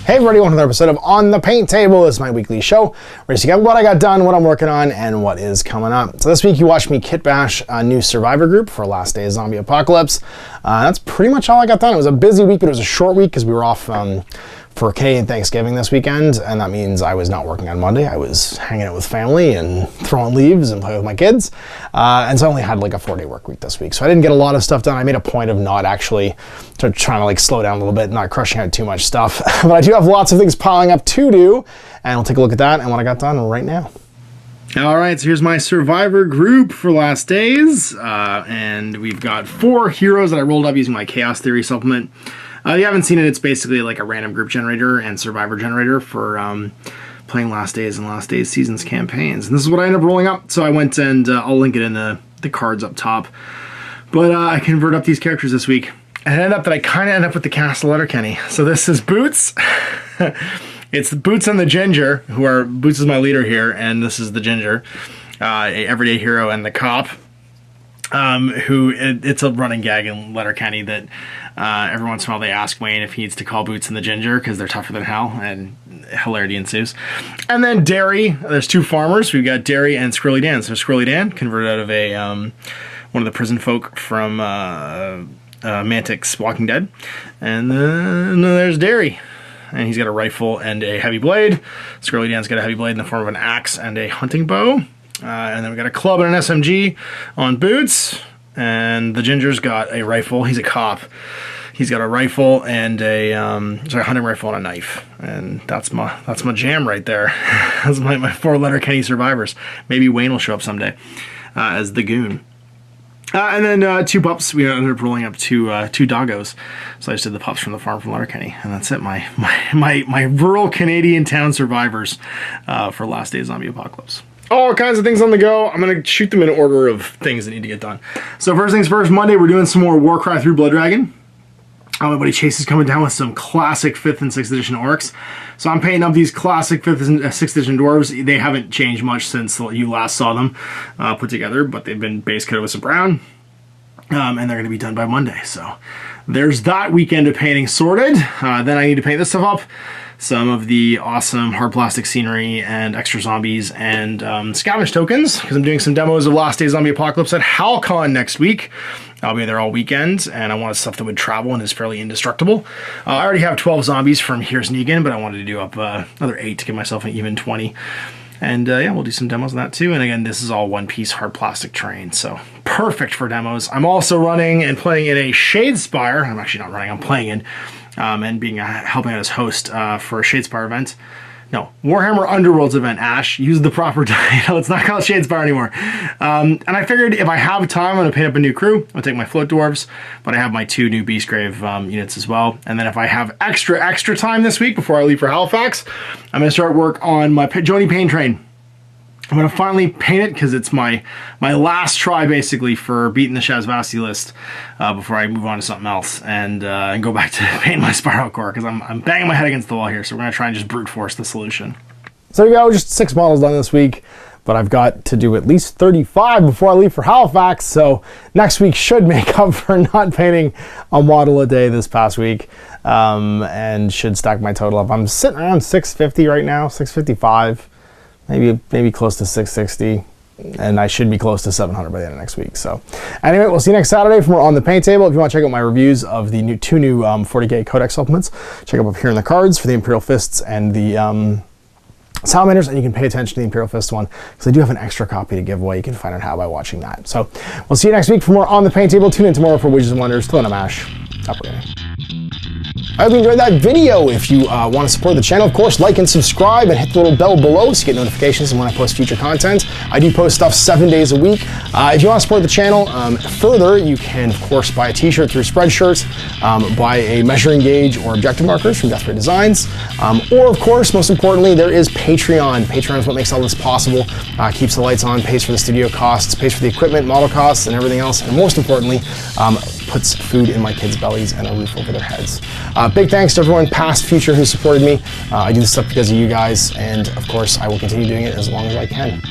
Hey everybody, welcome to another episode of On the Paint Table. This is my weekly show where you see what I got done, what I'm working on, and what is coming up. So this week you watched me kit bash a new survivor group for Last Day of Zombie Apocalypse. That's pretty much all I got done. It was a busy week, but it was a short week because we were off for Canadian Thanksgiving this weekend, and that means I was not working on Monday. I was hanging out with family and throwing leaves and playing with my kids, and so I only had like a 4-day work week this week, so I didn't get a lot of stuff done. I made a point of not actually trying to like slow down a little bit, not crushing out too much stuff, but I do have lots of things piling up to do, and we'll take a look at that and what I got done right now. All right, so here's my survivor group for Last Days, and we've got 4 heroes that I rolled up using my Chaos Theory supplement. If you haven't seen it, it's basically like a random group generator and survivor generator for playing Last Days and Last Days Seasons campaigns. And this is what I ended up rolling up. So I went and I'll link it in the cards up top. But I converted up these characters this week. And it ended up that I kind of end up with the cast of Letterkenny. So this is Boots. It's Boots and the Ginger, Boots is my leader here, and this is the Ginger, a everyday hero, and the cop. It's a running gag in Letterkenny that every once in a while they ask Wayne if he needs to call Boots and the Ginger because they're tougher than hell, and hilarity ensues. And then Derry, there's 2 farmers. We've got Derry and Squirrely Dan. So Squirrely Dan, converted out of a one of the prison folk from Mantic's Walking Dead. And then there's Derry. And he's got a rifle and a heavy blade. Squirrely Dan's got a heavy blade in the form of an axe and a hunting bow. And then we got a club and an SMG on Boots, and the Ginger's got a rifle. He's a cop. He's got a rifle and a hunting rifle and a knife, and that's my jam right there. That's my 4 Letterkenny survivors. Maybe Wayne will show up someday as the goon. And then 2 pups. We ended up rolling up 2 doggos. So I just did the pups from the farm from Letterkenny, and that's it. My rural Canadian town survivors for Last Day of Zombie Apocalypse. All kinds of things on the go. I'm going to shoot them in order of things that need to get done. So first things first, Monday we're doing some more Warcry 3 Blood Dragon. My buddy Chase is coming down with some classic 5th and 6th edition orcs. So I'm painting up these classic 5th and 6th edition dwarves. They haven't changed much since you last saw them put together, but they've been base coated with some brown. And they're going to be done by Monday. So there's that weekend of painting sorted. Then I need to paint this stuff up. Some of the awesome hard plastic scenery and extra zombies and scavenge tokens, because I'm doing some demos of Last Day Zombie Apocalypse at HalCon next week. I'll be there all weekend, and I wanted stuff that would travel and is fairly indestructible. I already have 12 zombies from Here's Negan, but I wanted to do up another 8 to give myself an even 20. And yeah, we'll do some demos of that too. And again, this is all one-piece hard plastic terrain, so perfect for demos. I'm also running and playing in a Shadespire. I'm actually not running, I'm playing in. And helping out as host for a Shadespire event. No, Warhammer Underworlds event, Ash. Use the proper title. It's not called Shadespire anymore. And I figured if I have time, I'm going to paint up a new crew. I'll take my Float Dwarves, but I have my 2 new Beastgrave units as well. And then if I have extra time this week before I leave for Halifax, I'm going to start work on my Joni Pain Train. I'm going to finally paint it because it's my last try, basically, for beating the Shazvasti list before I move on to something else and go back to painting my Spiral Core, because I'm banging my head against the wall here, so we're going to try and just brute force the solution. So there you go, just 6 models done this week, but I've got to do at least 35 before I leave for Halifax, so next week should make up for not painting a model a day this past week, and should stack my total up. I'm sitting around 650 right now, 655. Maybe close to 660, and I should be close to 700 by the end of next week. So anyway, we'll see you next Saturday for more On the Paint Table. If you want to check out my reviews of the 2 new 40K Codex supplements, check them up here in the cards for the Imperial Fists and the Salamanders, and you can pay attention to the Imperial Fist one because I do have an extra copy to give away. You can find out how by watching that. So we'll see you next week for more On the Paint Table. Tune in tomorrow for Witches and Wonders. Till then, I'm Ash. Operating. I hope you enjoyed that video. If you want to support the channel, of course, like and subscribe and hit the little bell below so you get notifications when I post future content. I do post stuff 7 days a week. If you want to support the channel further, you can, of course, buy a t-shirt through Spreadshirts, buy a measuring gauge or objective markers from Death Ray Designs, or, of course, most importantly, there is Patreon. Patreon is what makes all this possible, keeps the lights on, pays for the studio costs, pays for the equipment, model costs, and everything else, and most importantly, puts food in my kids' bellies and a roof over their heads. Big thanks to everyone, past, future, who supported me. I do this stuff because of you guys, and of course, I will continue doing it as long as I can.